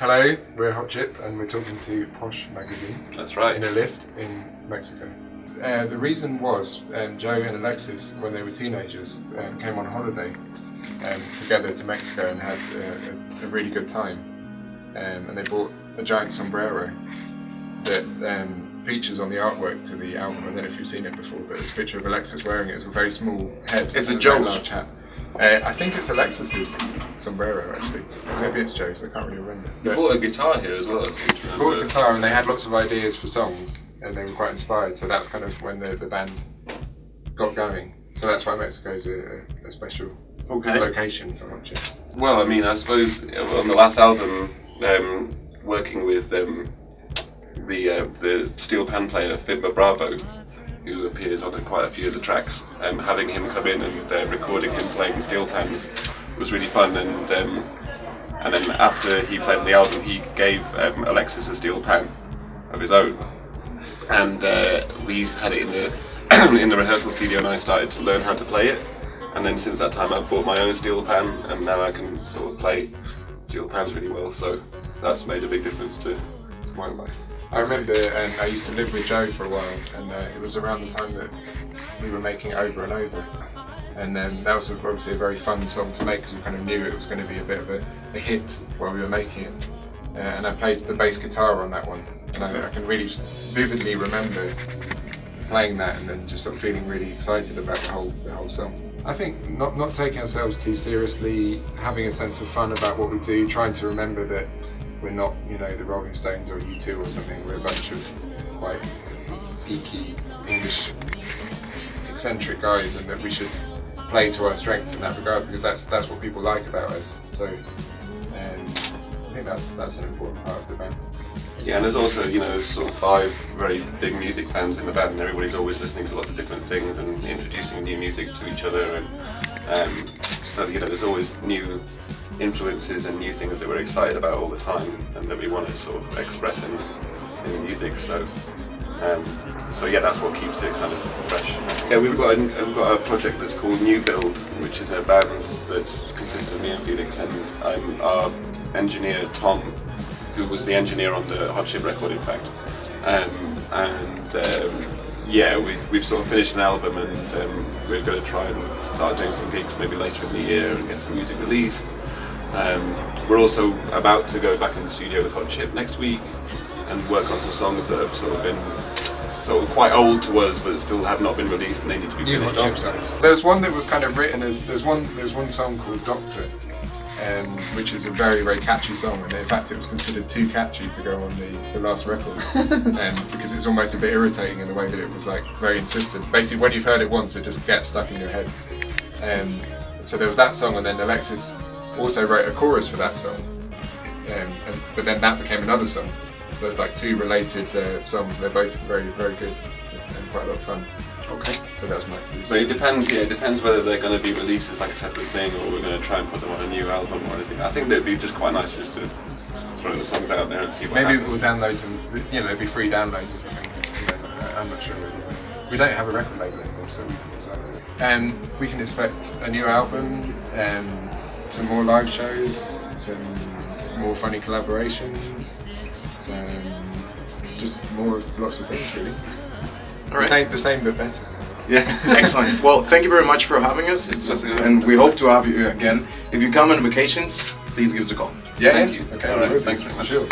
Hello, we're Hot Chip and we're talking to Posh Magazine. That's right. In a lift in Mexico. The reason was Joe and Alexis, when they were teenagers, came on holiday together to Mexico and had a really good time. And they bought a giant sombrero that features on the artwork to the album. I don't know if you've seen it before, but there's a picture of Alexis wearing it. It's a very small head. It's a Joe's. Large hat. I think it's Alexis's sombrero actually. Maybe it's Joe's, I can't really remember. You bought a guitar here as well, I seem to remember. Bought a guitar and they had lots of ideas for songs and they were quite inspired, so that's kind of when the band got going. So that's why Mexico's a special location for Hot Chip. Well, I mean, I suppose on the last album, working with the steel pan player Fibber Bravo, who appears on quite a few of the tracks, having him come in and recording him playing steel pans was really fun. And then after he played on the album, he gave Alexis a steel pan of his own, and we had it in the in the rehearsal studio, and I started to learn how to play it. And then since that time, I've bought my own steel pan, and now I can sort of play steel pans really well. So that's made a big difference to my life. I remember, and I used to live with Joe for a while, and it was around the time that we were making Over and Over, and that was obviously a very fun song to make because we kind of knew it was going to be a bit of a hit while we were making it. And I played the bass guitar on that one, and I can really vividly remember playing that and then just sort of feeling really excited about the whole song. I think not taking ourselves too seriously, having a sense of fun about what we do, trying to remember that we're not, you know, the Rolling Stones or U2 or something. We're a bunch of quite geeky, English, eccentric guys, and that we should play to our strengths in that regard because that's what people like about us. So I think that's an important part of the band. Yeah, and there's also, you know, there's sort of 5 very big music fans in the band, and everybody's always listening to lots of different things and introducing new music to each other, and so, you know, there's always new influences and new things that we're excited about all the time and that we want to sort of express in the music. So yeah, that's what keeps it kind of fresh. Yeah, we've got a project that's called New Build, which is a band that consists of me and Felix, and our engineer Tom, who was the engineer on the Hot Chip record, in fact. Yeah, we've sort of finished an album, and we're going to try and start doing some gigs maybe later in the year and get some music released. We're also about to go back in the studio with Hot Chip next week and work on some songs that have sort of been quite old to us but still have not been released and they need to be finished off. Songs. There's one that was kind of written as there's one song called Doctor, which is a very, very catchy song, and in fact it was considered too catchy to go on the last record because it's almost a bit irritating in the way that it was like very insistent. Basically when you've heard it once it just gets stuck in your head. So there was that song, and then Alexis also wrote a chorus for that song, but then that became another song. So it's like 2 related songs. They're both very, very good and quite a lot of fun. Okay. So that's my to-do. So it depends whether they're going to be released as like a separate thing or we're going to try and put them on a new album or anything. I think it'd be just quite nice just to throw the songs out there and see what happens. Maybe we'll download them, you know, there'd be free downloads or something. I'm not sure really. We don't have a record label anymore, so we can decide. We can expect a new album, some more live shows, some more funny collaborations, just more of lots of things really. All right. The same but better. Yeah. Excellent. Well, thank you very much for having us, and we hope to have you again. If you come on vacations, please give us a call. Yeah. Thank you. Okay. All right. Thanks very much. Sure.